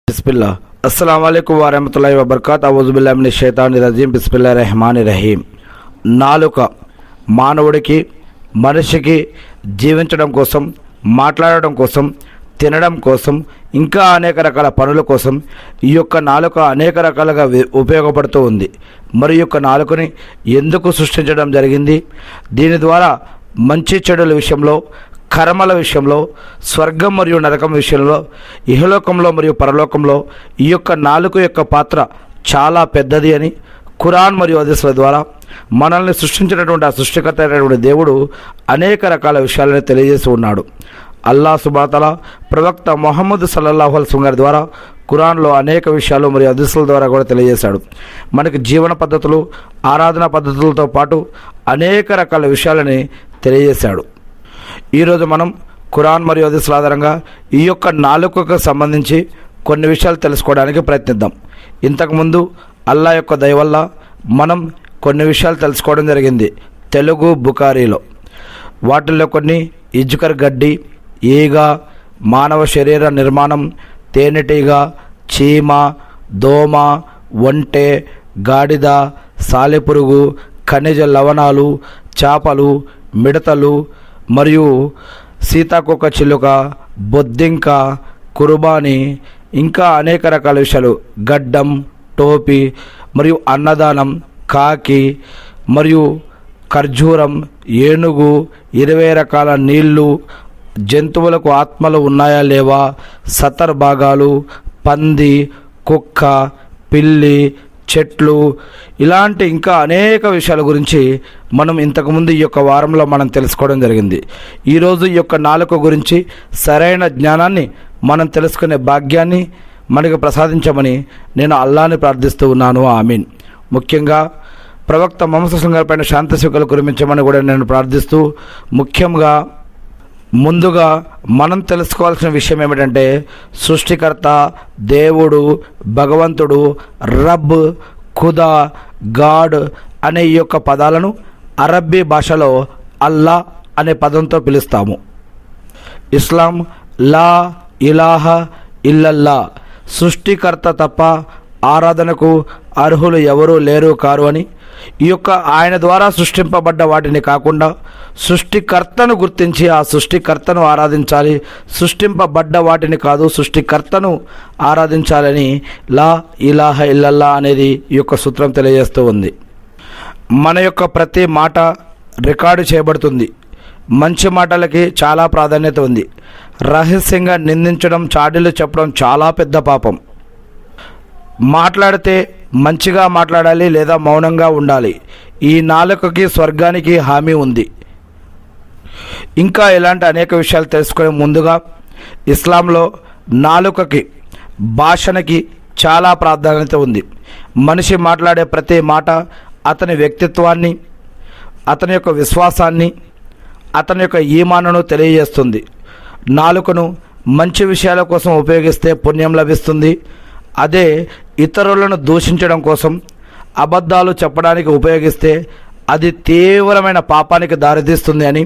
బిస్మిల్లా అస్సలాము అలైకుం వరహ్మతుల్లాహి వబర్కాతు అవుజుబిల్లాహి మినష్ షైతానిర్ రజీం బిస్మిల్లాహిర్ రహమానిర్ రహీం. నాలుక మానవుడికి మనిషికి జీవించడం కోసం, మాట్లాడడం కోసం, తినడం కోసం, ఇంకా అనేక రకాల పనుల కోసం ఈ యొక్క నాలుక అనేక రకాలుగా ఉపయోగపడుతూ ఉంది. మరి యొక్క నాలుకని ఎందుకు సృష్టించడం జరిగింది? దీని ద్వారా మంచి చెడుల విషయంలో, కర్మల విషయంలో, స్వర్గం మరియు నరకం విషయంలో, ఇహలోకంలో మరియు పరలోకంలో ఈ యొక్క నాలుక యొక్క పాత్ర చాలా పెద్దది అని ఖురాన్ మరియు హదీసుల ద్వారా మనల్ని సృష్టించినటువంటి ఆ సృష్టికర్త అయినటువంటి దేవుడు అనేక రకాల విషయాలను తెలియజేసి ఉన్నాడు. అల్లాహ్ సుబ్హానహు వ తఆలా ప్రవక్త ముహమ్మద్ సల్లల్లాహు అలైహి వసల్లం గారి ద్వారా ఖురాన్లో అనేక విషయాలు మరియు హదీసుల ద్వారా కూడా తెలియజేశాడు. మనకి జీవన పద్ధతులు, ఆరాధన పద్ధతులతో పాటు అనేక రకాల విషయాలని తెలియజేశాడు. ఈరోజు మనం ఖురాన్ మరియు హదీసుల ఆధారంగా ఈ యొక్క నాలుకకు సంబంధించి కొన్ని విషయాలు తెలుసుకోవడానికి ప్రయత్నిద్దాం. ఇంతకుముందు అల్లాహ్ యొక్క దయ వల్ల మనం కొన్ని విషయాలు తెలుసుకోవడం జరిగింది తెలుగు బుఖారీలో. వాటిల్లో కొన్ని ఇజ్కర్ గడ్డి, ఈగ, మానవ శరీర నిర్మాణం, తేనెటీగ, చీమ, దోమ, ఒంటె, గాడిద, సాలెపురుగు, ఖనిజ లవణాలు, చేపలు, మిడతలు మరియు సీతాకోక చిలుక, బొద్దింక, కుర్బానీ, ఇంకా అనేక రకాల విషయాలు, గడ్డం, టోపీ మరియు అన్నదానం, కాకి మరియు ఖర్జూరం, ఏనుగు, 20 రకాల నీళ్లు, జంతువులకు ఆత్మలు ఉన్నాయా లేవా, సతర్ భాగాలు, పంది, కుక్క, పిల్లి, చెట్లు, ఇలాంటి ఇంకా అనేక విషయాల గురించి మనం ఇంతకుముందు ఈ యొక్క వారంలో మనం తెలుసుకోవడం జరిగింది. ఈరోజు ఈ యొక్క నాలుక గురించి సరైన జ్ఞానాన్ని మనం తెలుసుకునే భాగ్యాన్ని మనకు ప్రసాదించమని నేను అల్లాహ్ని ప్రార్థిస్తూ ఉన్నాను. ఆమీన్. ముఖ్యంగా ప్రవక్త ముహమ్మద్ సల్లల్లాహు అలైహి వసల్లం గారిపైన శాంతి శుభాలు కురిపించమని కూడా నేను ప్రార్థిస్తూ, ముఖ్యంగా ముందుగా మనం తెలుసుకోవాల్సిన విషయం ఏమిటంటే సృష్టికర్త, దేవుడు, భగవంతుడు, రబ్, ఖుదా, గాడ్ అనే ఈ యొక్క పదాలను అరబ్బీ భాషలో అల్లా అనే పదంతో పిలుస్తాము. ఇస్లాం లా ఇలాహ ఇల్లల్లా, సృష్టికర్త తప్ప ఆరాధనకు అర్హులు ఎవరూ లేరు కారు అని, ఈ యొక్క ఆయన ద్వారా సృష్టింపబడ్డ వాటిని కాకుండా సృష్టికర్తను గుర్తించి ఆ సృష్టికర్తను ఆరాధించాలి, సృష్టింపబడ్డ వాటిని కాదు సృష్టికర్తను ఆరాధించాలని లా ఇలాహ ఇల్లల్లా అనేది ఈ యొక్క సూత్రం తెలియజేస్తూ ఉంది. మన యొక్క ప్రతి మాట రికార్డు చేయబడుతుంది. మంచి మాటలకి చాలా ప్రాధాన్యత ఉంది. రహస్యంగా నిందించడం, చాడీలు చెప్పడం చాలా పెద్ద పాపం. మాట్లాడితే మంచిగా మాట్లాడాలి లేదా మౌనంగా ఉండాలి. ఈ నాలుకకి స్వర్గానికి హామీ ఉంది. ఇంకా ఇలాంటి అనేక విషయాలు తెలుసుకునే ముందుగా ఇస్లాంలో నాలుకకి, భాషణకి చాలా ప్రాధాన్యత ఉంది. మనిషి మాట్లాడే ప్రతి మాట అతని వ్యక్తిత్వాన్ని, అతని యొక్క విశ్వాసాన్ని, అతని యొక్క ఈమానును తెలియజేస్తుంది. నాలుకను మంచి విషయాల కోసం ఉపయోగిస్తే పుణ్యం లభిస్తుంది. అదే ఇతరులను దూషించడం కోసం, అబద్ధాలు చెప్పడానికి ఉపయోగిస్తే అది తీవ్రమైన పాపానికి దారితీస్తుంది అని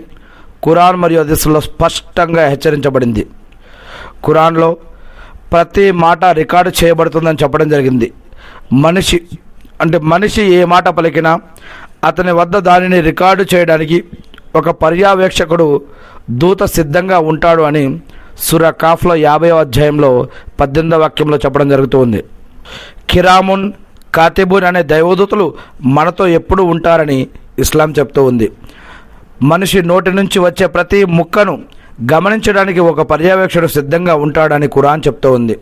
ఖురాన్ మరియు హదీసుల్లో స్పష్టంగా హెచ్చరించబడింది. ఖురాన్లో ప్రతి మాట రికార్డు చేయబడుతుందని చెప్పడం జరిగింది. మనిషి ఏ మాట పలికినా అతని వద్ద దానిని రికార్డు చేయడానికి ఒక పర్యవేక్షకుడు, దూత సిద్ధంగా ఉంటాడు అని సూరా కాఫ్లో 50వ అధ్యాయంలో 18వ వాక్యంలో చెప్పడం జరుగుతుంది. కిరామున్ కాతిబున్ అనే దైవదూతలు మనతో ఎప్పుడు ఉంటారని ఇస్లాం చెప్తూ ఉంది. మనిషి నోటి నుంచి వచ్చే ప్రతి ముక్కను గమనించడానికి ఒక పర్యవేక్షకుడు సిద్ధంగా ఉంటాడని ఖురాన్ చెప్తూ ఉంది.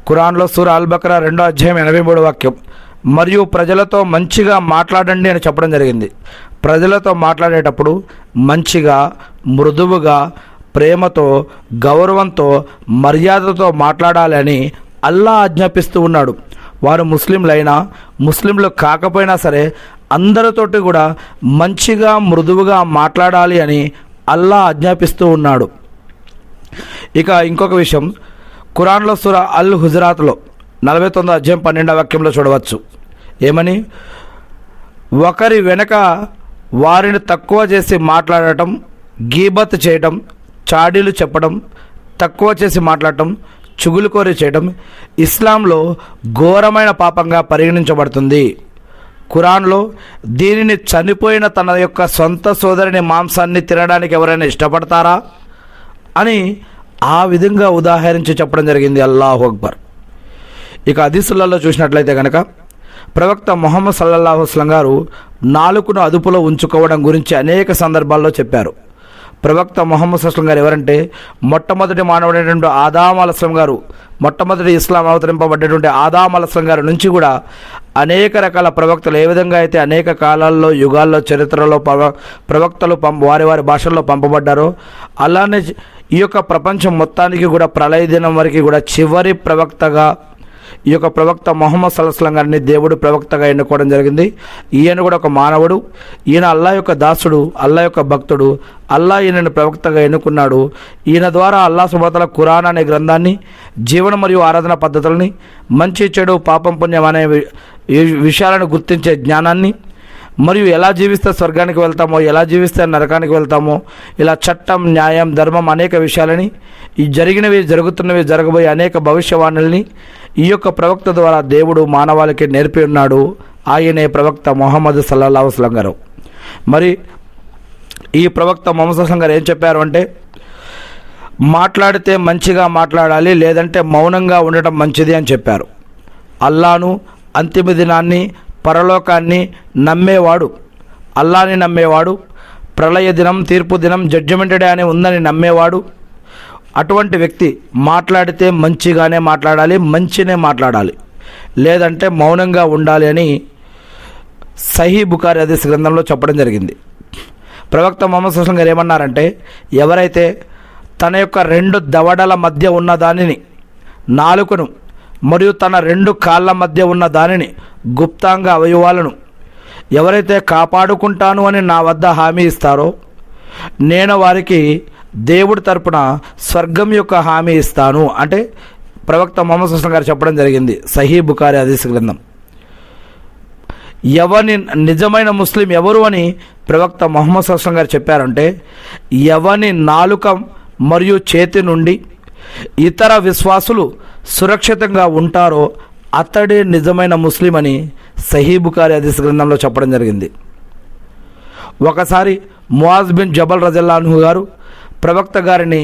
ఖురాన్లో సూరా అల్ బకరా 2వ అధ్యాయం 83వ వాక్యం, మరియు ప్రజలతో మంచిగా మాట్లాడండి అని చెప్పడం జరిగింది. ప్రజలతో మాట్లాడేటప్పుడు మంచిగా, మృదువుగా, ప్రేమతో, గౌరవంతో, మర్యాదతో మాట్లాడాలని అల్లా ఆజ్ఞాపిస్తూ ఉన్నాడు. వారు ముస్లింలైనా ముస్లింలు కాకపోయినా సరే అందరితోటి కూడా మంచిగా, మృదువుగా మాట్లాడాలి అని అల్లా ఆజ్ఞాపిస్తూ ఉన్నాడు. ఇక ఇంకొక విషయం, ఖురాన్లో సూరా అల్ హుజరాత్లో 49వ అధ్యాయం 12వ వాక్యంలో చూడవచ్చు. ఏమని? ఒకరి వెనక వారిని తక్కువ చేసి మాట్లాడటం, గీబత్ చేయటం, చాడీలు చెప్పడం, తక్కువ చేసి మాట్లాడటం, చుగులుకోరి చేయడం ఇస్లాంలో ఘోరమైన పాపంగా పరిగణించబడుతుంది. ఖురాన్లో దీనిని చనిపోయిన తన యొక్క సొంత సోదరుని మాంసాన్ని తినడానికి ఎవరైనా ఇష్టపడతారా అని ఆ విధంగా ఉదాహరించి చెప్పడం జరిగింది. అల్లాహు అక్బర్. ఇక హదీసులలో చూసినట్లయితే కనుక ప్రవక్త ముహమ్మద్ సల్లల్లాహు అలైహి వసల్లం గారు నాలుకను అదుపులో ఉంచుకోవడం గురించి అనేక సందర్భాల్లో చెప్పారు. ప్రవక్త ముహమ్మద్ సల్లల్లాహు అలైహి వసల్లం గారు ఎవరంటే మొట్టమొదటి మానవుడైనటువంటి ఆదాం అలైహిస్సలాం గారు, మొట్టమొదటి ఇస్లాం అవతరింపబడ్డటువంటి ఆదాం అలైహిస్సలాం గారి నుంచి కూడా అనేక రకాల ప్రవక్తలు ఏ విధంగా అయితే అనేక కాలాల్లో యుగాల్లో చరిత్రలో ప్రవక్తలు వారి వారి భాషల్లో పంపబడ్డారో అలానే ఈ యొక్క ప్రపంచం మొత్తానికి కూడా ప్రళయ దినం వరకు కూడా చివరి ప్రవక్తగా ఈ యొక్క ప్రవక్త ముహమ్మద్ సల్లల్లాహు అలైహి వసల్లం గారిని దేవుడు ప్రవక్తగా ఎన్నుకోవడం జరిగింది. ఈయన కూడా ఒక మానవుడు, ఈయన అల్లా యొక్క దాసుడు, అల్లా యొక్క భక్తుడు. అల్లా ఈయనను ప్రవక్తగా ఎన్నుకున్నాడు. ఈయన ద్వారా అల్లా సుబ్హానహు వ తఆలా ఖురాన్ అనే గ్రంథాన్ని, జీవన మరియు ఆరాధన పద్ధతులని, మంచి చెడు పాపం పుణ్యం అనే విషయాలను గుర్తించే జ్ఞానాన్ని, మరియు ఎలా జీవిస్తే స్వర్గానికి వెళ్తామో, ఎలా జీవిస్తే నరకానికి వెళ్తామో, ఇలా చట్టం, న్యాయం, ధర్మం అనేక విషయాలని, ఈ జరిగినవి, జరుగుతున్నవి, జరగబోయే అనేక భవిష్యవాణుల్ని ఈ యొక్క ప్రవక్త ద్వారా దేవుడు మానవాళికి నేర్పి ఉన్నాడు. ఆయనే ప్రవక్త ముహమ్మద్ సల్లల్లాహు అలైహి వసల్లం గారు. మరి ఈ ప్రవక్త ముహమ్మద్ సల్లల్లాహు అలైహి వసల్లం గారు ఏం చెప్పారు అంటే, మాట్లాడితే మంచిగా మాట్లాడాలి, లేదంటే మౌనంగా ఉండటం మంచిది అని చెప్పారు. అల్లాను, అంతిమ దినాన్ని, పరలోకాన్ని నమ్మేవాడు, అల్లాని నమ్మేవాడు, ప్రళయ దినం, తీర్పు దినం, జడ్జిమెంట్ డే అని ఉందని నమ్మేవాడు, అటువంటి వ్యక్తి మాట్లాడితే మంచిగానే మాట్లాడాలి, మంచినే మాట్లాడాలి, లేదంటే మౌనంగా ఉండాలి అని సహీ బుఖారీ హదీస్ గ్రంథంలో చెప్పడం జరిగింది. ప్రవక్త ముహమ్మద్ సల్లల్లాహు అలైహి వసల్లం గారు ఏమన్నారంటే, ఎవరైతే తన యొక్క రెండు దవడల మధ్య ఉన్న దానిని, నాలుకను మరియు తన రెండు కాళ్ళ మధ్య ఉన్న దానిని, గుప్తాంగ అవయవాలను ఎవరైతే కాపాడుకుంటాను అని నా వద్ద హామీ ఇస్తారో నేను వారికి దేవుడి తరపున స్వర్గం యొక్క హామీ ఇస్తాను అంటే ప్రవక్త ముహమ్మద్ సల్లల్లాహు అలైహి వసల్లం గారు చెప్పడం జరిగింది. సహీ బుఖారీ హదీస్ గ్రంథం. ఎవని నిజమైన ముస్లిం ఎవరు అని ప్రవక్త ముహమ్మద్ సల్లల్లాహు అలైహి వసల్లం గారు చెప్పారంటే, ఎవని నాలుక మరియు చేతి నుండి ఇతర విశ్వాసులు సురక్షితంగా ఉంటారో అతడే నిజమైన ముస్లిం అని సహీ బుఖారీ హదీస్ గ్రంథంలో చెప్పడం జరిగింది. ఒకసారి ముఆజ్ బిన్ జబల్ రజల్లాహు అన్హు గారు ప్రవక్త గారిని,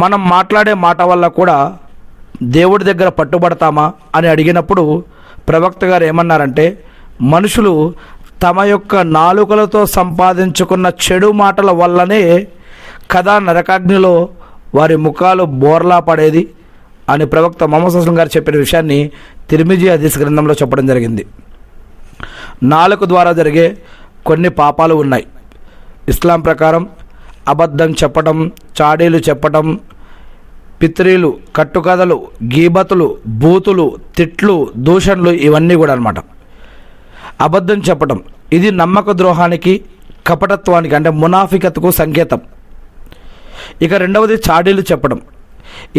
మనం మాట్లాడే మాట వల్ల కూడా దేవుడి దగ్గర పట్టుబడతామా అని అడిగినప్పుడు ప్రవక్త గారు ఏమన్నారంటే, మనుషులు తమ యొక్క నాలుకలతో సంపాదించుకున్న చెడు మాటల వల్లనే కదా నరకాగ్నిలో వారి ముఖాలు బోర్లా పడేది అని ప్రవక్త ముహమ్మద్ సల్లల్లాహు అలైహి వసల్లం గారు చెప్పిన విషయాన్ని తిర్మిజీ హదీస్ గ్రంథంలో చెప్పడం జరిగింది. నాలుక ద్వారా జరిగే కొన్ని పాపాలు ఉన్నాయి. ఇస్లాం ప్రకారం అబద్ధం చెప్పడం, చాడీలు చెప్పడం, పిత్రీలు, కట్టుకథలు, గీబతులు, బూతులు, తిట్లు, దూషణలు ఇవన్నీ కూడా అన్నమాట. అబద్ధం చెప్పడం ఇది నమ్మక ద్రోహానికి, కపటత్వానికి అంటే మునాఫికత్కు సంకేతం. ఇక రెండవది చాడీలు చెప్పడం,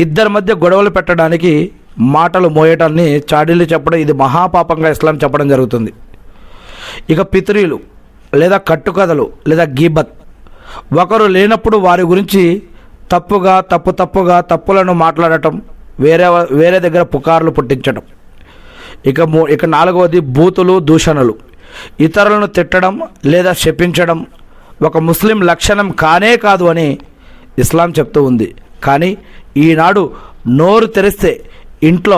ఇద్దరి మధ్య గొడవలు పెట్టడానికి మాటలు మోయటాన్ని చాడీలు చెప్పడం, ఇది మహాపాపంగా ఇస్లాం చెప్పడం జరుగుతుంది. ఇక పిత్రీలు లేదా కట్టుకథలు లేదా గీబత్, ఒకరు లేనప్పుడు వారి గురించి తప్పులను మాట్లాడటం, వేరే దగ్గర పుకార్లు పుట్టించడం. ఇక నాలుగవది బూతులు, దూషణలు, ఇతరులను తిట్టడం లేదా శపించడం ఒక ముస్లిం లక్షణం కానే కాదు అని ఇస్లాం చెప్తూ ఉంది. కానీ ఈనాడు నోరు తెరిస్తే ఇంట్లో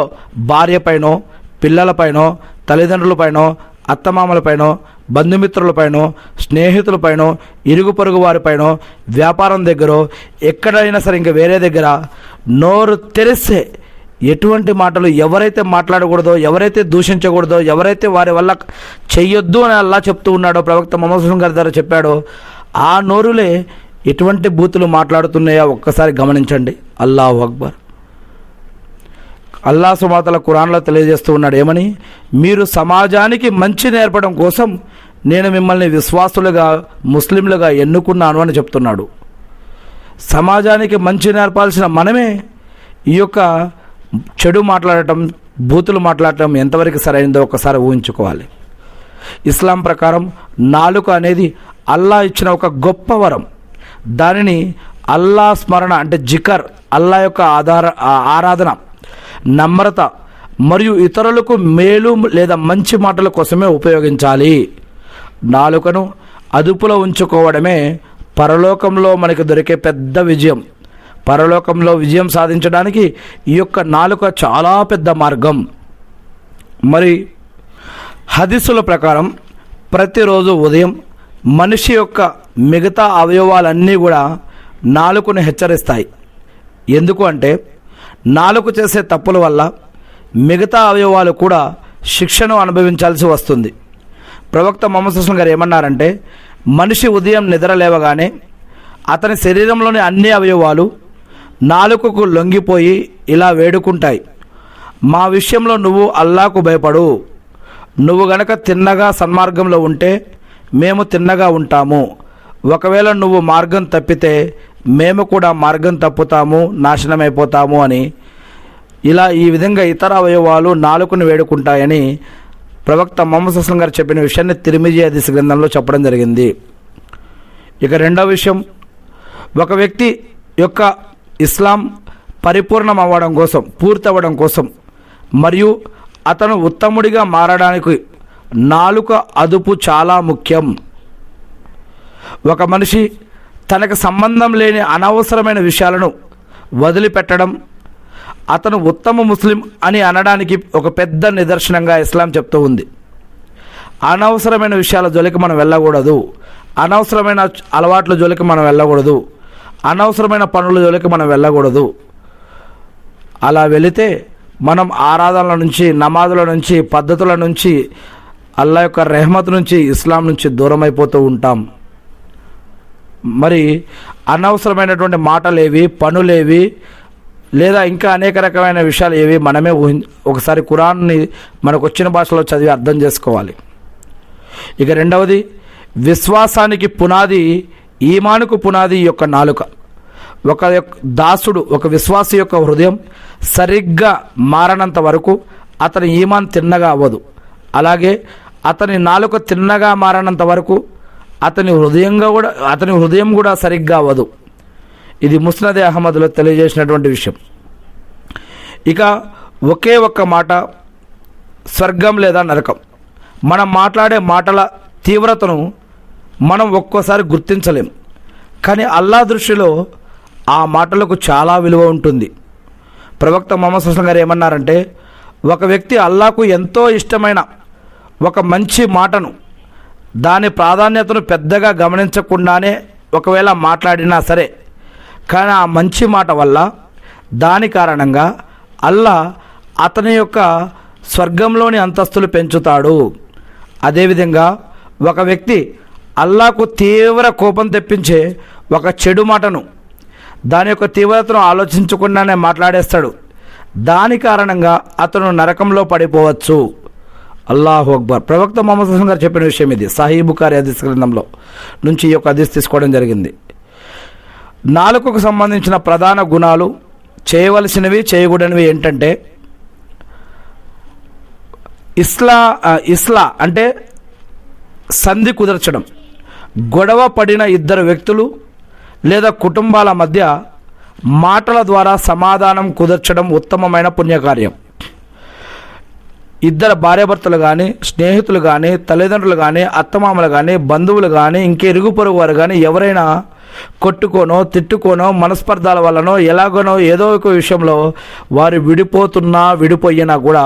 భార్యపైనో, పిల్లలపైనో, తల్లిదండ్రులపైనో, అత్తమామలపైనో, బంధుమిత్రులపైనో, స్నేహితులపైనో, ఇరుగు పొరుగు వారిపైనో, వ్యాపారం దగ్గర, ఎక్కడైనా సరే ఇంకా వేరే దగ్గర నోరు తెరిస్తే ఎటువంటి మాటలు ఎవరైతే మాట్లాడకూడదో, ఎవరైతే దూషించకూడదో, ఎవరైతే వారి వల్ల చెయ్యొద్దు అని అల్లా చెప్తూ ఉన్నాడో, ప్రవక్త ముహమ్మద్ సల్లల్లాహు అలైహి వసల్లం గారి ద్వారా చెప్పాడో, ఆ నోరులే ఎటువంటి బూతులు మాట్లాడుతున్నాయో ఒక్కసారి గమనించండి. అల్లాహు అక్బర్. అల్లా సుబ్హానహు వ తఆలా ఖురాన్లో తెలియజేస్తూ ఉన్నాడు ఏమని, మీరు సమాజానికి మంచి నేర్పడం కోసం నేను మిమ్మల్ని విశ్వాసులుగా, ముస్లింలుగా ఎన్నుకున్నాను అని చెప్తున్నాడు. సమాజానికి మంచి నేర్పాల్సిన మనమే ఈ యొక్క చెడు మాట్లాడటం, బూతులు మాట్లాడటం ఎంతవరకు సరైందో ఒకసారి ఊహించుకోవాలి. ఇస్లాం ప్రకారం నాలుక అనేది అల్లా ఇచ్చిన ఒక గొప్ప వరం. దానిని అల్లా స్మరణ అంటే జికర్, అల్లా యొక్క ఆరాధన, నమ్రత మరియు ఇతరులకు మేలు లేదా మంచి మాటల కోసమే ఉపయోగించాలి. నాలుకను అదుపులో ఉంచుకోవడమే పరలోకంలో మనకు దొరికే పెద్ద విజయం. పరలోకంలో విజయం సాధించడానికి ఈ యొక్క నాలుక చాలా పెద్ద మార్గం. మరి హదీసుల ప్రకారం ప్రతిరోజు ఉదయం మనిషి యొక్క మిగతా అవయవాలన్నీ కూడా నాలుకను హెచ్చరిస్తాయి. ఎందుకు అంటే నాలుక చేసే తప్పుల వల్ల మిగతా అవయవాలు కూడా శిక్షను అనుభవించాల్సి వస్తుంది. ప్రవక్త ముహమ్మద్ సల్లల్లాహు అలైహి వసల్లం గారు ఏమన్నారంటే, మనిషి ఉదయం నిద్ర లేవగానే అతని శరీరంలోని అన్ని అవయవాలు నాలుకకు లొంగిపోయి ఇలా వేడుకుంటాయి, మా విషయంలో నువ్వు అల్లాకు భయపడు. నువ్వు గనక తిన్నగా సన్మార్గంలో ఉంటే మేము తిన్నగా ఉంటాము. ఒకవేళ నువ్వు మార్గం తప్పితే మేము కూడా మార్గం తప్పుతాము, నాశనమైపోతాము అని ఇలా ఈ విధంగా ఇతర అవయవాలు నాలుకను వేడుకుంటాయని ప్రవక్త ముహమ్మద్ సల్లల్లాహు అలైహి వసల్లం గారు చెప్పిన విషయాన్ని తిర్మిజీ హదీస్ గ్రంథంలో చెప్పడం జరిగింది. ఇక రెండవ విషయం, ఒక వ్యక్తి యొక్క ఇస్లాం పరిపూర్ణం అవ్వడం కోసం, పూర్తి అవ్వడం కోసం మరియు అతను ఉత్తముడిగా మారడానికి నాలుక అదుపు చాలా ముఖ్యం. ఒక మనిషి తనకు సంబంధం లేని అనవసరమైన విషయాలను వదిలిపెట్టడం అతను ఉత్తమ ముస్లిం అని అనడానికి ఒక పెద్ద నిదర్శనంగా ఇస్లాం చెప్తూ ఉంది. అనవసరమైన విషయాల జోలికి మనం వెళ్ళకూడదు, అనవసరమైన అలవాట్ల జోలికి మనం వెళ్ళకూడదు, అనవసరమైన పనుల జోలికి మనం వెళ్ళకూడదు. అలా వెళితే మనం ఆరాధనల నుంచి, నమాజుల నుంచి, పద్ధతుల నుంచి, అల్లా యొక్క రెహమత్ నుంచి, ఇస్లాం నుంచి దూరం అయిపోతూ ఉంటాం. మరి అనవసరమైనటువంటి మాటలేవి, పనులేవి, లేదా ఇంకా అనేక రకమైన విషయాలు ఏవి మనమే ఒకసారి ఖురాన్ని మనకు వచ్చిన భాషలో చదివి అర్థం చేసుకోవాలి. ఇక రెండవది, విశ్వాసానికి పునాది, ఈమానుకు పునాది యొక్క నాలుక. ఒక దాసుడు, ఒక విశ్వాసి యొక్క హృదయం సరిగ్గా మారనంత వరకు అతని ఈమాన్ తిన్నగా అవ్వదు. అలాగే అతని నాలుక తిన్నగా మారనంత వరకు అతని హృదయం కూడా సరిగ్గా అవ్వదు. ఇది ముస్నద్ అహ్మద్లో తెలియజేసినటువంటి విషయం. ఇక ఒకే ఒక్క మాట స్వర్గం లేదా నరకం. మనం మాట్లాడే మాటల తీవ్రతను మనం ఒక్కోసారి గుర్తించలేం, కానీ అల్లా దృష్టిలో ఆ మాటలకు చాలా విలువ ఉంటుంది. ప్రవక్త ముహమ్మద్ సల్లల్లాహు అలైహి వసల్లం గారు ఏమన్నారంటే, ఒక వ్యక్తి అల్లాకు ఎంతో ఇష్టమైన ఒక మంచి మాటను, దాని ప్రాధాన్యతను పెద్దగా గమనించకుండానే ఒకవేళ మాట్లాడినా సరే, కానీ ఆ మంచి మాట వల్ల దాని కారణంగా అల్లా అతని యొక్క స్వర్గంలోని అంతస్తులు పెంచుతాడు. అదేవిధంగా ఒక వ్యక్తి అల్లాకు తీవ్ర కోపం తెప్పించే ఒక చెడు మాటను దాని యొక్క తీవ్రతను ఆలోచించకుండానే మాట్లాడేస్తాడు. దాని కారణంగా అతను నరకంలో పడిపోవచ్చు. అల్లాహు అక్బర్. ప్రవక్త ముహమ్మద్ సల్లల్లాహు అలైహి వసల్లం గారు చెప్పిన విషయం ఇది. సహీ బుఖారీ హదీస్ గ్రంథంలో నుంచి ఈ యొక్క హదీస్ తీసుకోవడం జరిగింది. నాలుకకు సంబంధించిన ప్రధాన గుణాలు, చేయవలసినవి, చేయకూడనివి ఏంటంటే, ఇస్లా అంటే సంధి కుదర్చడం. గొడవ పడిన ఇద్దరు వ్యక్తులు లేదా కుటుంబాల మధ్య మాటల ద్వారా సమాధానం కుదర్చడం ఉత్తమమైన పుణ్యకార్యం. ఇద్దరు భార్యాభర్తలు కానీ, స్నేహితులు కానీ, తల్లిదండ్రులు కానీ, అత్తమామలు కానీ, బంధువులు కానీ, ఇంకే ఇరుగు పొరుగు వారు కానీ ఎవరైనా కొట్టుకోనో, తిట్టుకోనో, మనస్పర్ధాల వల్లనో, ఎలాగనో ఏదో ఒక విషయంలో వారు విడిపోయినా కూడా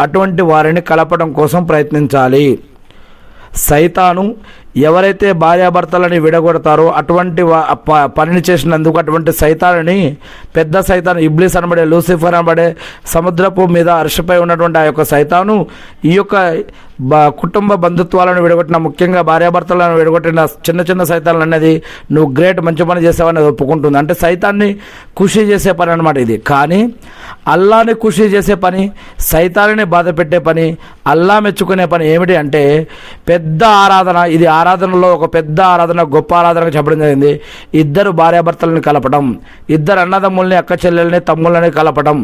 అటువంటి వారిని కలపడం కోసం ప్రయత్నించాలి. సైతాను ఎవరైతే భార్యాభర్తలని విడగొడతారో అటువంటి పనిని చేసినందుకు అటువంటి సైతాన్ని, పెద్ద సైతాను, ఇబ్లీస్ అనబడే, లూసిఫర్ అనబడే సముద్రపు మీద అర్షపై ఉన్నటువంటి ఆ యొక్క సైతాను ఈ యొక్క కుటుంబ బంధుత్వాలను విడగొట్టిన, ముఖ్యంగా భార్యాభర్తలను విడగొట్టిన చిన్న చిన్న సైతాలు అనేది నువ్వు గ్రేట్, మంచి పని చేసావని ఒప్పుకుంటుంది. అంటే సైతాన్ని ఖుషి చేసే పని అనమాట ఇది. కానీ అల్లాని ఖుషి చేసే పని, సైతాన్ని బాధ పెట్టే పని, అల్లా మెచ్చుకునే పని ఏమిటి అంటే పెద్ద ఆరాధన. ఇది ఆరాధనలో ఒక పెద్ద ఆరాధన, గొప్ప ఆరాధనగా చెప్పడం జరిగింది. ఇద్దరు భార్యాభర్తలని కలపడం, ఇద్దరు అన్నదమ్ముల్ని, అక్క చెల్లెల్ని, తమ్ముళ్ళని కలపడం,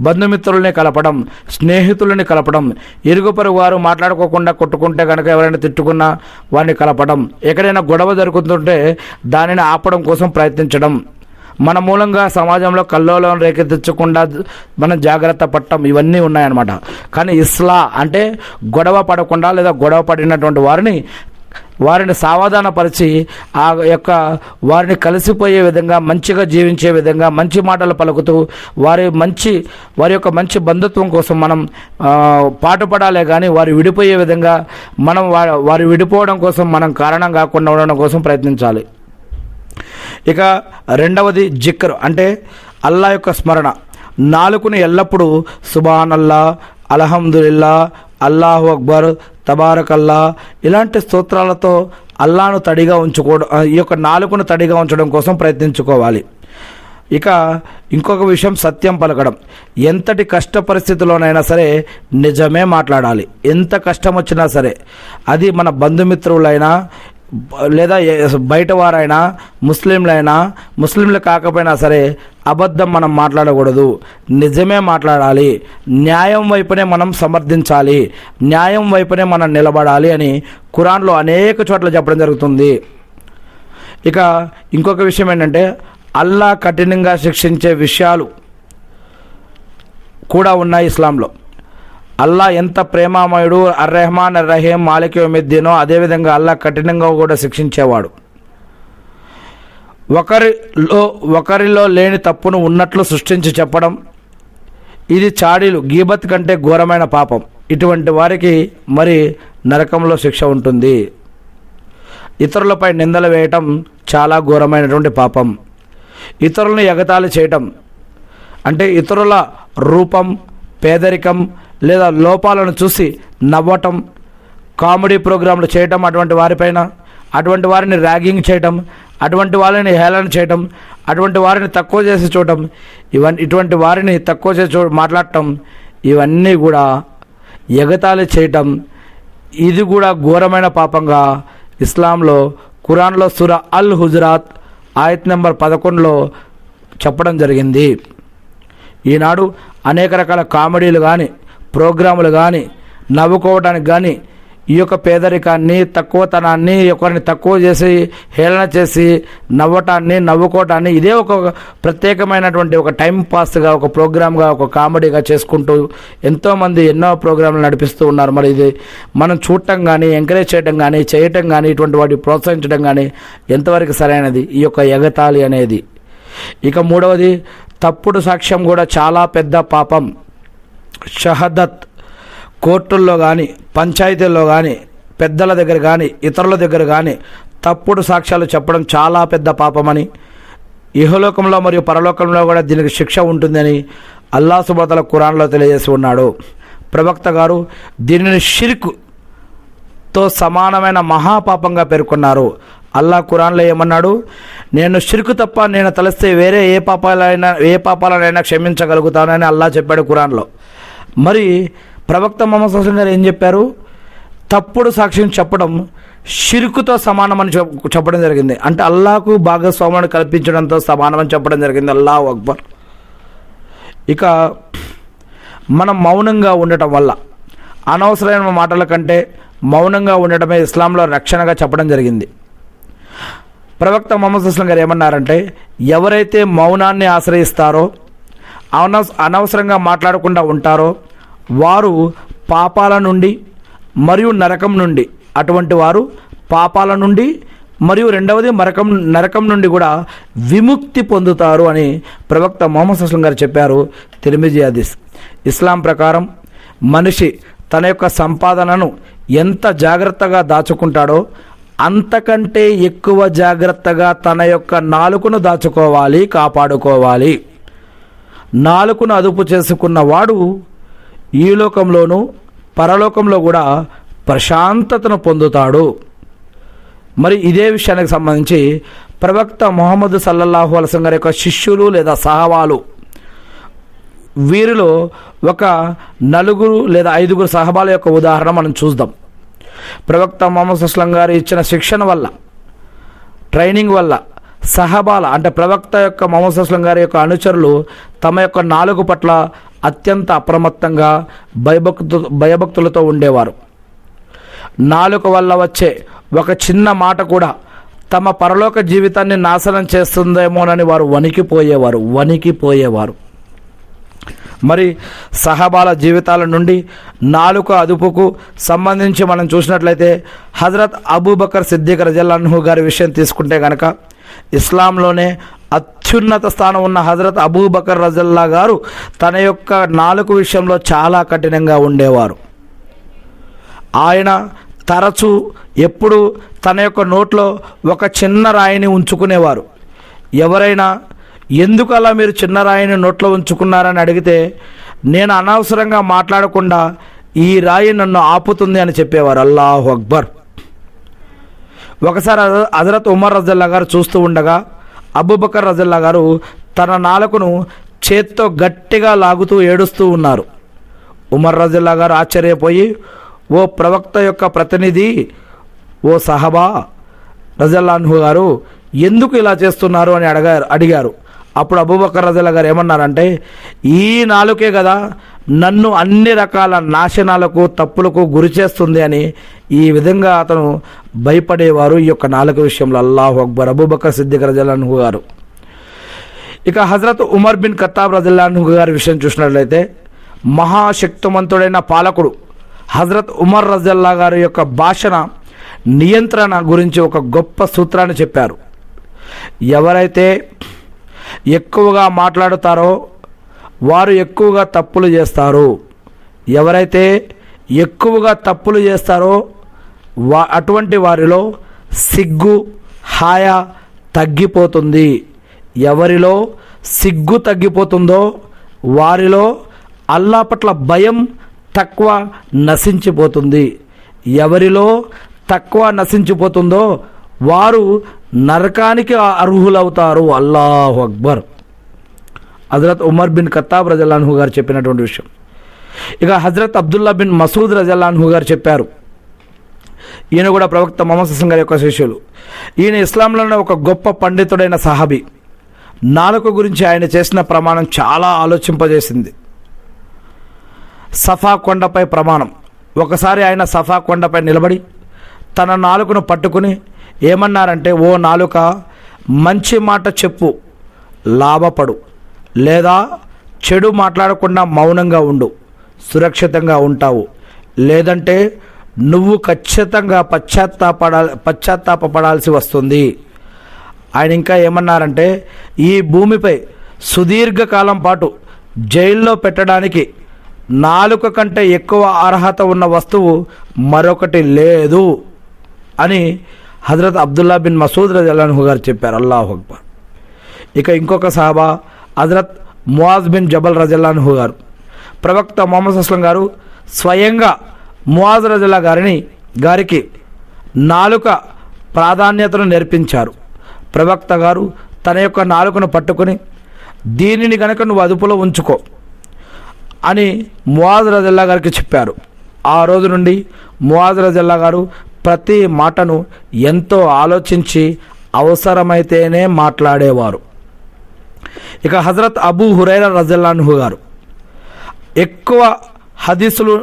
బంధుమిత్రుల్ని కలపడం, స్నేహితులని కలపడం, ఇరుగు పొరుగు వారు మాట్లాడుకోకుండా కొట్టుకుంటే కనుక ఎవరైనా తిట్టుకున్నా వారిని కలపడం, ఎక్కడైనా గొడవ జరుగుతుంటే దానిని ఆపడం కోసం ప్రయత్నించడం, మన మూలంగా సమాజంలో కల్లోలం రేకెత్తించకుండా మనం జాగ్రత్త పడటం, ఇవన్నీ ఉన్నాయన్నమాట. కానీ ఇస్లా అంటే గొడవ పడకుండా లేదా గొడవ పడినటువంటి వారిని సావధానపరిచి ఆ యొక్క వారిని కలిసిపోయే విధంగా, మంచిగా జీవించే విధంగా, మంచి మాటలు పలుకుతూ వారి యొక్క మంచి బంధుత్వం కోసం మనం పాటుపడాలే కానీ వారు విడిపోయే విధంగా మనం వారు విడిపోవడం కోసం మనం కారణం కాకుండా ఉండడం కోసం ప్రయత్నించాలి. ఇక రెండవది జిక్ర్ అంటే అల్లా యొక్క స్మరణ. నాలుకను ఎల్లప్పుడూ సుబ్హానల్లా, అల్హమ్దులిల్లా, అల్లాహు అక్బర్, తబారకల్లా ఇలాంటి స్తోత్రాలతో అల్లాను తడిగా ఉంచుకోవడం, ఈ యొక్క నాలుకను తడిగా ఉంచడం కోసం ప్రయత్నించుకోవాలి. ఇక ఇంకొక విషయం, సత్యం పలకడం. ఎంతటి కష్ట పరిస్థితిలోనైనా సరే నిజమే మాట్లాడాలి. ఎంత కష్టం వచ్చినా సరే, అది మన బంధుమిత్రులైనా లేదా బయట వారైనా, ముస్లింలు కాకపోయినా సరే అబద్ధం మనం మాట్లాడకూడదు, నిజమే మాట్లాడాలి, న్యాయం వైపునే మనం సమర్థించాలి, న్యాయం వైపునే మనం నిలబడాలి అని ఖురాన్లో అనేక చోట్ల చెప్పడం జరుగుతుంది. ఇక ఇంకొక విషయం ఏంటంటే అల్లా కఠినంగా శిక్షించే విషయాలు కూడా ఉన్నాయి ఇస్లాంలో. అల్లా ఎంత ప్రేమామయుడు, అర్రెహమాన్ అర్రహీం మాలిక్ యౌమిద్దీనో అదేవిధంగా అల్లా కఠినంగా కూడా శిక్షించేవాడు. ఒకరిలో లేని తప్పును ఉన్నట్లు సృష్టించి చెప్పడం, ఇది చాడీలు, గీబత్ కంటే ఘోరమైన పాపం. ఇటువంటి వారికి మరి నరకంలో శిక్ష ఉంటుంది. ఇతరులపై నిందలు వేయటం చాలా ఘోరమైనటువంటి పాపం. ఇతరులను ఎగతాళి చేయటం అంటే ఇతరుల రూపం, పేదరికం లేదా లోపాలను చూసి నవ్వటం, కామెడీ ప్రోగ్రాంలు చేయటం, అటువంటి వారిని ర్యాగింగ్ చేయటం, అటువంటి వారిని హేళన చేయటం, అటువంటి వారిని తక్కువ చేసి చూడటం, ఇటువంటి వారిని తక్కువ చేసి మాట్లాడటం, ఇవన్నీ కూడా ఎగతాళి చేయటం, ఇది కూడా ఘోరమైన పాపంగా ఇస్లాంలో ఖురాన్లో సూరా అల్ హుజరాత్ ఆయత్ నెంబర్ 11లో చెప్పడం జరిగింది. ఈనాడు అనేక రకాల కామెడీలు కానీ, ప్రోగ్రాములు కానీ, నవ్వుకోవడానికి కానీ ఈ యొక్క పేదరికాన్ని, తక్కువతనాన్ని, ఒకరిని తక్కువ చేసి హేళన చేసి నవ్వుకోవటాన్ని ఇదే ఒక ప్రత్యేకమైనటువంటి ఒక టైం పాస్గా, ఒక ప్రోగ్రామ్గా, ఒక కామెడీగా చేసుకుంటూ ఎంతోమంది ఎన్నో ప్రోగ్రాంలు నడిపిస్తూ ఉన్నారు. మరి ఇది మనం చూడటం కానీ, ఎంకరేజ్ చేయడం కానీ, ఇటువంటి వాటిని ప్రోత్సహించడం కానీ ఎంతవరకు సరైనది ఈ యొక్క ఎగతాళి అనేది. ఇక మూడవది తప్పుడు సాక్ష్యం కూడా చాలా పెద్ద పాపం. షహదత్ కోర్టుల్లో కానీ, పంచాయతీల్లో కానీ, పెద్దల దగ్గర కానీ, ఇతరుల దగ్గర కానీ తప్పుడు సాక్ష్యాలు చెప్పడం చాలా పెద్ద పాపమని, ఇహలోకంలో మరియు పరలోకంలో కూడా దీనికి శిక్ష ఉంటుందని అల్లాహ్ సుబ్హానహు వ తఆలా ఖురాన్లో తెలియజేసి ఉన్నాడు. ప్రవక్త గారు దీనిని షిర్క్తో సమానమైన మహాపాపంగా పేర్కొన్నారు. అల్లాహ్ ఖురాన్లో ఏమన్నాడు? నేను షిర్క్ తప్ప నేను తలస్తే వేరే ఏ పాపాలనైనా క్షమించగలుగుతానని అల్లాహ్ చెప్పాడు ఖురాన్లో. మరి ప్రవక్త ముహమ్మద్ సల్లల్లాహు అలైహి వసల్లం గారు ఏం చెప్పారు? తప్పుడు సాక్ష్యం చెప్పడం షిర్కుతో సమానమని చెప్పడం జరిగింది. అంటే అల్లాహకు భాగస్వామ్యాన్ని కల్పించడంతో సమానమని చెప్పడం జరిగింది. అల్లాహు అక్బర్. ఇక మనం మౌనంగా ఉండటం వల్ల, అనవసరమైన మాటల కంటే మౌనంగా ఉండటమే ఇస్లాంలో రక్షణగా చెప్పడం జరిగింది. ప్రవక్త ముహమ్మద్ సల్లల్లాహు అలైహి వసల్లం గారు ఏమన్నారంటే, ఎవరైతే మౌనాన్ని ఆశ్రయిస్తారో, అనవసరంగా మాట్లాడకుండా ఉంటారో వారు పాపాల నుండి మరియు నరకం నుండి, అటువంటి వారు పాపాల నుండి మరియు రెండవది నరకం నుండి కూడా విముక్తి పొందుతారు అని ప్రవక్త ముహమ్మద్ సల్లల్లాహు అలైహి వసల్లం గారు చెప్పారు. తిర్మిజీ హదీస్. ఇస్లాం ప్రకారం మనిషి తన యొక్క సంపాదనను ఎంత జాగ్రత్తగా దాచుకుంటాడో అంతకంటే ఎక్కువ జాగ్రత్తగా తన యొక్క నాలుకను దాచుకోవాలి, కాపాడుకోవాలి. నాలుకను అదుపు చేసుకున్నవాడు ఈ లోకంలోనూ పరలోకంలో కూడా ప్రశాంతతను పొందుతాడు. మరి ఇదే విషయానికి సంబంధించి ప్రవక్త ముహమ్మద్ సల్లల్లాహు అలైహి వసల్లం గారి యొక్క శిష్యులు లేదా సహవాలు, వీరిలో ఒక 4 లేదా 5 సహబాల యొక్క ఉదాహరణ మనం చూద్దాం. ప్రవక్త ముహమ్మద్ అస్లం గారు ఇచ్చిన శిక్షణ వల్ల, ట్రైనింగ్ వల్ల సహబాల అంటే ప్రవక్త యొక్క ముహమ్మద్ అస్లం గారి యొక్క అనుచరులు తమ యొక్క నాలుగు పట్ల అత్యంత అప్రమత్తంగా భయభక్తులతో ఉండేవారు. నాలుక వల్ల వచ్చే ఒక చిన్న మాట కూడా తమ పరలోక జీవితాన్ని నాశనం చేస్తుందేమోనని వారు వణికిపోయేవారు. మరి సహబాల జీవితాల నుండి నాలుక అదుపుకు సంబంధించి మనం చూసినట్లయితే హజరత్ అబూబకర్ సిద్దిక్ రజల్లాహు అన్హు గారి విషయం తీసుకుంటే కనుక, ఇస్లాంలోనే అత్యున్నత స్థానం ఉన్న హజరత్ అబూబకర్ రజల్లా గారు తన యొక్క నాలుక విషయంలో చాలా కఠినంగా ఉండేవారు. ఆయన తరచూ ఎప్పుడు తన యొక్క నోట్లో ఒక చిన్న రాయిని ఉంచుకునేవారు. ఎవరైనా ఎందుకు అలా మీరు చిన్న రాయిని నోట్లో ఉంచుకున్నారని అడిగితే, నేను అనవసరంగా మాట్లాడకుండా ఈ రాయి నన్ను ఆపుతుంది అని చెప్పేవారు. అల్లాహు అక్బర్. ఒకసారి హజరత్ ఉమర్ రజల్లా గారు చూస్తూ ఉండగా అబూబకర్ రజల్లా గారు తన నాలుకను చేత్తో గట్టిగా లాగుతూ ఏడుస్తూ ఉన్నారు. ఉమర్ రజల్లా గారు ఆశ్చర్యపోయి, ఓ ప్రవక్త యొక్క ప్రతినిధి, ఓ సహబా రజల్లాహు అన్హు గారు ఎందుకు ఇలా చేస్తున్నారు అని అడిగారు. అప్పుడు అబూబకర్ రజల్లా గారు ఏమన్నారంటే, ఈ నాలుకే కదా నన్ను అన్ని రకాల నాశనాలకు తప్పులకు గురి చేస్తుంది అని ఈ విధంగా అతను భయపడేవారు ఈ యొక్క నాలుక విషయంలో. అల్లాహు అక్బర్. అబూబకర్ సిద్దిక్ రజల్లాహు అన్హు గారు. ఇక హజరత్ ఉమర్ బిన్ ఖత్తాబ్ రజల్లాహు అన్హు గారి విషయం చూసినట్లయితే, మహాశక్తిమంతుడైన పాలకుడు హజరత్ ఉమర్ రజల్లా గారి యొక్క భాషణ నియంత్రణ గురించి ఒక గొప్ప సూత్రాన్ని చెప్పారు. ఎవరైతే ఎక్కువగా మాట్లాడుతారో వారు ఎక్కువగా తప్పులు చేస్తారు. ఎవరైతే ఎక్కువగా తప్పులు చేస్తారో అటువంటి వారిలో సిగ్గు, హాయా తగ్గిపోతుంది. ఎవరిలో సిగ్గు తగ్గిపోతుందో వారిలో అల్లా పట్ల భయం తక్కువ నశించిపోతుంది. ఎవరిలో తక్కువ నశించిపోతుందో వారు నరకానికి అర్హులవుతారు. అల్లాహు అక్బర్. హజరత్ ఉమర్ బిన్ ఖత్తాబ్ రజల్లాహు అన్హు గారు చెప్పినటువంటి విషయం. ఇక హజరత్ అబ్దుల్లా బిన్ మసూద్ రజల్లాహు అన్హు గారు చెప్పారు. ఈయన కూడా ప్రవక్త ముహమ్మద్ సల్లల్లాహు అలైహి వసల్లం గారి యొక్క శిష్యులు. ఈయన ఇస్లాంలోనే ఒక గొప్ప పండితుడైన సహాబీ. నాలుక గురించి ఆయన చేసిన ప్రమాణం చాలా ఆలోచింపజేసింది. సఫా కొండపై ప్రమాణం. ఒకసారి ఆయన సఫా కొండపై నిలబడి తన నాలుకను పట్టుకుని ఏమన్నారంటే, ఓ నాలుక, మంచి మాట చెప్పు, లాభపడు, లేదా చెడు మాట్లాడకుండా మౌనంగా ఉండు, సురక్షితంగా ఉంటావు, లేదంటే నువ్వు ఖచ్చితంగా పశ్చాత్తాపపడాల్సి వస్తుంది. ఆయన ఇంకా ఏమన్నారంటే, ఈ భూమిపై సుదీర్ఘకాలం పాటు జైల్లో పెట్టడానికి నాలుక కంటే ఎక్కువ అర్హత ఉన్న వస్తువు మరొకటి లేదు అని హజరత్ అబ్దుల్లా బిన్ మసూద్ రజల్లాహు అన్హు గారు చెప్పారు. అల్లాహు అక్బర్. ఇక ఇంకొక సహాబా హజరత్ ముఆజ్ బిన్ జబల్ రజల్లాహు అన్హు గారు. ప్రవక్త ముహమ్మద్ అస్లం గారు స్వయంగా ముఆజ్ రజల్లా గారికి నాలుక ప్రాధాన్యతను నేర్పించారు. ప్రవక్త గారు తన యొక్క నాలుకను పట్టుకొని, దీనిని కనుక నువ్వు అదుపులో ఉంచుకో అని ముఆజ్ రజల్లా గారికి చెప్పారు. ఆ రోజు నుండి ముఆజ్ రజల్లా గారు ప్రతి మాటను ఎంతో ఆలోచించి అవసరమైతేనే మాట్లాడేవారు. ఇక హజరత్ అబూ హురైరా రజల్లాహు అన్హు గారు. ఎక్కువ హదీసులు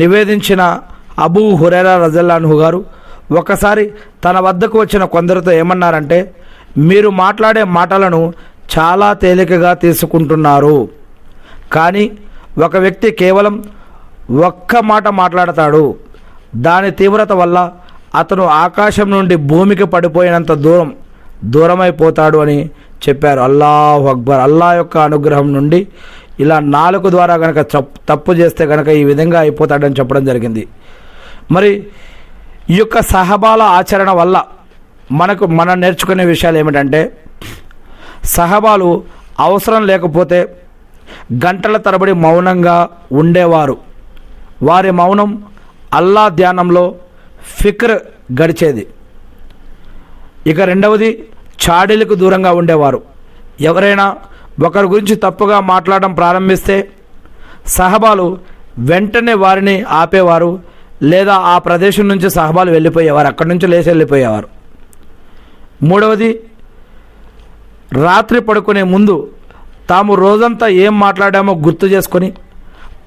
నివేదించిన అబూ హురైరా రజల్లాహు అన్హు గారు ఒకసారి తన వద్దకు వచ్చిన కొందరితో ఏమన్నారంటే, మీరు మాట్లాడే మాటలను చాలా తేలికగా తీసుకుంటున్నారు, కానీ ఒక వ్యక్తి కేవలం ఒక్క మాట మాట్లాడతాడు, దాని తీవ్రత వల్ల అతను ఆకాశం నుండి భూమికి పడిపోయినంత దూరమైపోతాడు అని చెప్పారు. అల్లాహు అక్బర్. అల్లా యొక్క అనుగ్రహం నుండి ఇలా నాలుక ద్వారా కనుక తప్పు చేస్తే కనుక ఈ విధంగా అయిపోతాడని చెప్పడం జరిగింది. మరి ఈ యొక్క సహబాల ఆచరణ వల్ల మనం నేర్చుకునే విషయాలు ఏమిటంటే, సహబాలు అవసరం లేకపోతే గంటల తరబడి మౌనంగా ఉండేవారు. వారి మౌనం అల్లా ధ్యానంలో ఫిక్ర్ గడిచేది. ఇక రెండవది, చాడీలకు దూరంగా ఉండేవారు. ఎవరైనా ఒకరి గురించి తప్పుగా మాట్లాడడం ప్రారంభిస్తే సహబాలు వెంటనే వారిని ఆపేవారు, లేదా ఆ ప్రదేశం నుంచి సహబాలు వెళ్ళిపోయేవారు, అక్కడి నుంచి లేచి వెళ్ళిపోయేవారు. మూడవది, రాత్రి పడుకునే ముందు తాము రోజంతా ఏం మాట్లాడామో గుర్తు చేసుకొని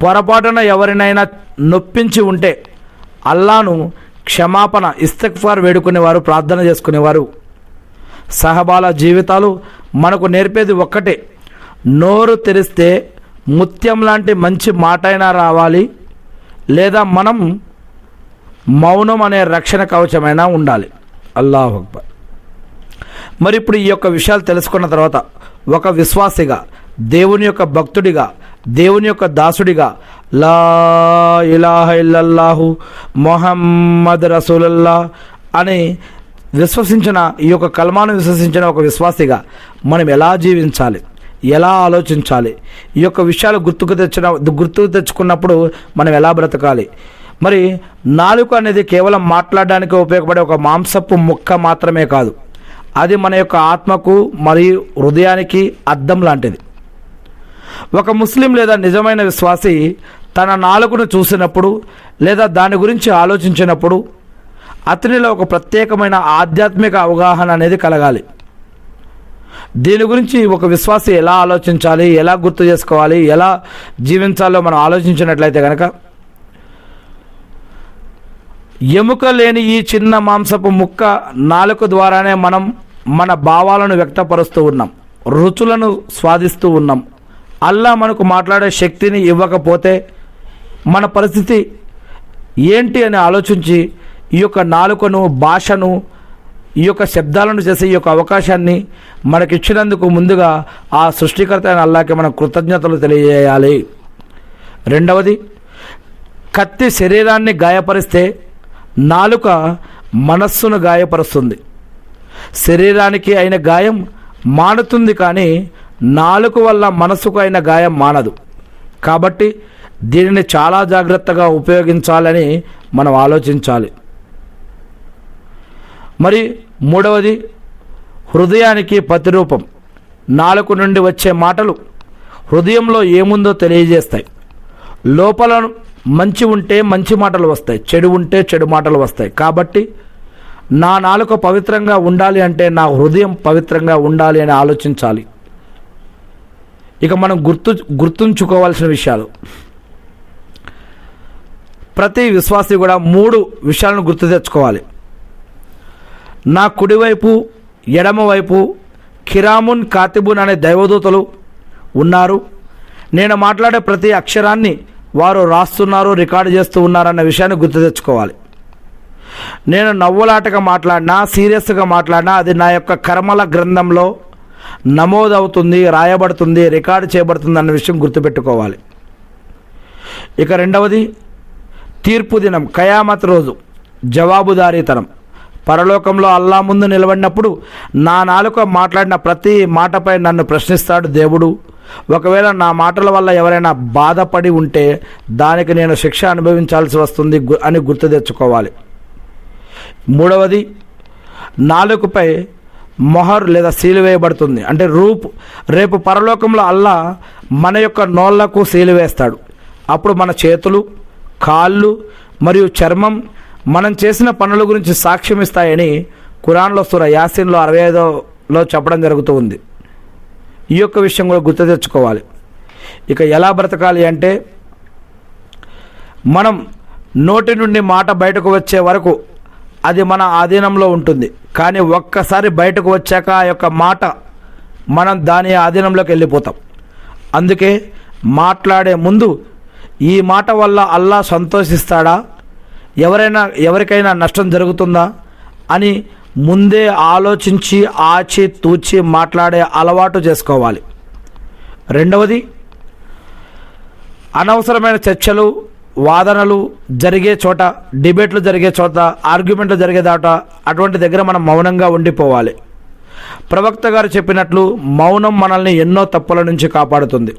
పొరపాటున ఎవరినైనా నొప్పించి ఉంటే అల్లాను క్షమాపణ ఇస్తిగ్ఫార్ వేడుకునేవారు, ప్రార్థన చేసుకునేవారు. సహబాల జీవితాలు మనకు నేర్పేది ఒక్కటే, నోరు తెరిస్తే ముత్యం లాంటి మంచి మాట అయినా రావాలి, లేదా మనం మౌనం అనే రక్షణ కవచమైనా ఉండాలి. అల్లాహు అక్బర్. మరి ఇప్పుడు ఈ యొక్క విషయాలు తెలుసుకున్న తర్వాత ఒక విశ్వాసిగా, దేవుని యొక్క భక్తుడిగా, దేవుని యొక్క దాసుడిగా లా ఇలాహ ఇల్లల్లాహు మొహమ్మద్ రసూలుల్లా అని విశ్వసించిన, ఈ యొక్క కల్మాను విశ్వసించిన ఒక విశ్వాసిగా మనం ఎలా జీవించాలి, ఎలా ఆలోచించాలి, ఈ యొక్క విషయాలు గుర్తుకు తెచ్చుకున్నప్పుడు మనం ఎలా బ్రతకాలి. మరి నాలుక అనేది కేవలం మాట్లాడడానికి ఉపయోగపడే ఒక మాంసపు ముక్క మాత్రమే కాదు, అది మన యొక్క ఆత్మకు మరియు హృదయానికి అద్దం లాంటిది. ఒక ముస్లిం లేదా నిజమైన విశ్వాసి తన నాలుకను చూసినప్పుడు లేదా దాని గురించి ఆలోచించినప్పుడు అతనిలో ఒక ప్రత్యేకమైన ఆధ్యాత్మిక అవగాహన అనేది కలగాలి. దీని గురించి ఒక విశ్వాసి ఎలా ఆలోచించాలి, ఎలా గుర్తు చేసుకోవాలి, ఎలా జీవించాలో మనం ఆలోచించినట్లయితే కనుక, ఎముక లేని ఈ చిన్న మాంసపు ముక్క నాలుక ద్వారానే మనం మన భావాలను వ్యక్తపరుస్తూ ఉన్నాం, రుచులను స్వాదిస్తూ ఉన్నాం. అల్లా మనకు మాట్లాడే శక్తిని ఇవ్వకపోతే మన పరిస్థితి ఏంటి అని ఆలోచించి ఈ యొక్క నాలుకను, భాషను, ఈ యొక్క శబ్దాలను చేసే ఈ యొక్క అవకాశాన్ని మనకిచ్చినందుకు ముందుగా ఆ సృష్టికర్త అయిన అల్లాకి మనం కృతజ్ఞతలు తెలియజేయాలి. రెండవది, కత్తి శరీరాన్ని గాయపరిస్తే నాలుక మనస్సును గాయపరుస్తుంది. శరీరానికి అయిన గాయం మానుతుంది, కానీ నాలుక వల్ల మనసుకు అయిన గాయం మానదు. కాబట్టి దీనిని చాలా జాగ్రత్తగా ఉపయోగించాలని మనం ఆలోచించాలి. మరి మూడవది, హృదయానికి ప్రతిరూపం. నాలుక నుండి వచ్చే మాటలు హృదయంలో ఏముందో తెలియజేస్తాయి. లోపల మంచి ఉంటే మంచి మాటలు వస్తాయి, చెడు ఉంటే చెడు మాటలు వస్తాయి. కాబట్టి నా నాలుక పవిత్రంగా ఉండాలి అంటే నా హృదయం పవిత్రంగా ఉండాలి అని ఆలోచించాలి. ఇక మనం గుర్తుంచుకోవాల్సిన విషయాలు, ప్రతి విశ్వాసి కూడా 3 విషయాలను గుర్తు తెచ్చుకోవాలి. నా కుడివైపు, ఎడమవైపు కిరామున్ కాతిబున్ అనే దైవదూతలు ఉన్నారు. నేను మాట్లాడే ప్రతి అక్షరాన్ని వారు రాస్తున్నారు, రికార్డు చేస్తూ ఉన్నారన్న విషయాన్ని గుర్తు తెచ్చుకోవాలి. నేను నవ్వులాటగా మాట్లాడినా, సీరియస్గా మాట్లాడినా అది నా యొక్క కర్మల గ్రంథంలో నమోదవుతుంది, రాయబడుతుంది, రికార్డు చేయబడుతుంది అన్న విషయం గుర్తుపెట్టుకోవాలి. ఇక రెండవది, తీర్పు దినం, ఖయామత్ రోజు జవాబుదారీతనం. పరలోకంలో అల్లా ముందు నిలబడినప్పుడు నా నాలుక మాట్లాడిన ప్రతి మాటపై నన్ను ప్రశ్నిస్తాడు దేవుడు. ఒకవేళ నా మాటల వల్ల ఎవరైనా బాధపడి ఉంటే దానికి నేను శిక్ష అనుభవించాల్సి వస్తుంది అని గుర్తు తెచ్చుకోవాలి. మూడవది, నాలుకపై మొహర్ లేదా సీలు వేయబడుతుంది. అంటే రేపు పరలోకంలో అల్లా మన యొక్క నోళ్లకు సీలు వేస్తాడు. అప్పుడు మన చేతులు, కాళ్ళు మరియు చర్మం మనం చేసిన పనుల గురించి సాక్ష్యం ఇస్తాయని ఖురాన్లో సూరా యాసీన్లో 65లో చెప్పడం జరుగుతూ ఉంది. ఈ యొక్క విషయం కూడా గుర్తు తెచ్చుకోవాలి. ఇక ఎలా బ్రతకాలి అంటే, మనం నోటి నుండి మాట బయటకు వచ్చే వరకు అది మన ఆధీనంలో ఉంటుంది. కానీ ఒక్కసారి బయటకు వచ్చాక ఆ యొక్క మాట మనం దాని ఆధీనంలోకి వెళ్ళిపోతాం. అందుకే మాట్లాడే ముందు ఈ మాట వల్ల అల్లా సంతోషిస్తాడా, ఎవరికైనా నష్టం జరుగుతుందా అని ముందే ఆలోచించి ఆచి తూచి మాట్లాడే అలవాటు చేసుకోవాలి. రెండవది, అనవసరమైన చర్చలు, వాదనలు జరిగే చోట, డిబేట్లు జరిగే చోట, ఆర్గ్యుమెంట్లు జరిగే చోట అటువంటి దగ్గర మనం మౌనంగా ఉండిపోవాలి. ప్రవక్త గారు చెప్పినట్లు మౌనం మనల్ని ఎన్నో తప్పుల నుంచి కాపాడుతుంది.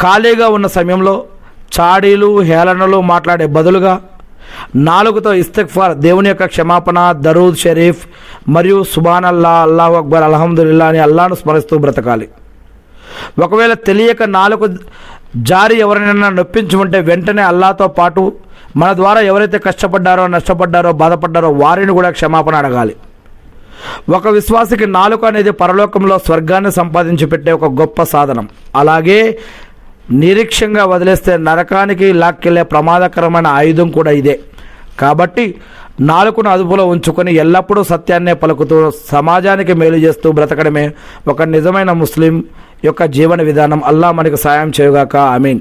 ఖాళీగా ఉన్న సమయంలో చాడీలు, హేళనలు మాట్లాడే బదులుగా నాలుగుతో ఇస్తిగ్ఫార్, దేవుని యొక్క క్షమాపణ, దరూద్ షరీఫ్ మరియు సుబ్హానల్లా, అల్లాహు అక్బర్, అల్హమ్దులిల్లా అని అల్లాను స్మరిస్తూ బ్రతకాలి. ఒకవేళ తెలియక నాలుగు జారి ఎవరినైనా నొప్పించమంటే వెంటనే అల్లాతో పాటు మన ద్వారా ఎవరైతే కష్టపడ్డారో, నష్టపడ్డారో, బాధపడ్డారో వారిని కూడా క్షమాపణ అడగాలి. ఒక విశ్వాసికి నాలుక అనేది పరలోకంలో స్వర్గాన్ని సంపాదించి పెట్టే ఒక గొప్ప సాధనం. అలాగే నిరీక్షంగా వదిలేస్తే నరకానికి లాక్కెళ్ళే ప్రమాదకరమైన ఆయుధం కూడా ఇదే. కాబట్టి నాలుకను అదుపులో ఉంచుకొని ఎల్లప్పుడూ సత్యాన్నే పలుకుతూ సమాజానికి మేలు చేస్తూ బ్రతకడమే ఒక నిజమైన ముస్లిం యొక్క జీవన విధానం. అల్లాహ్ మనకు సాయం చేయుగాక. ఆమీన్.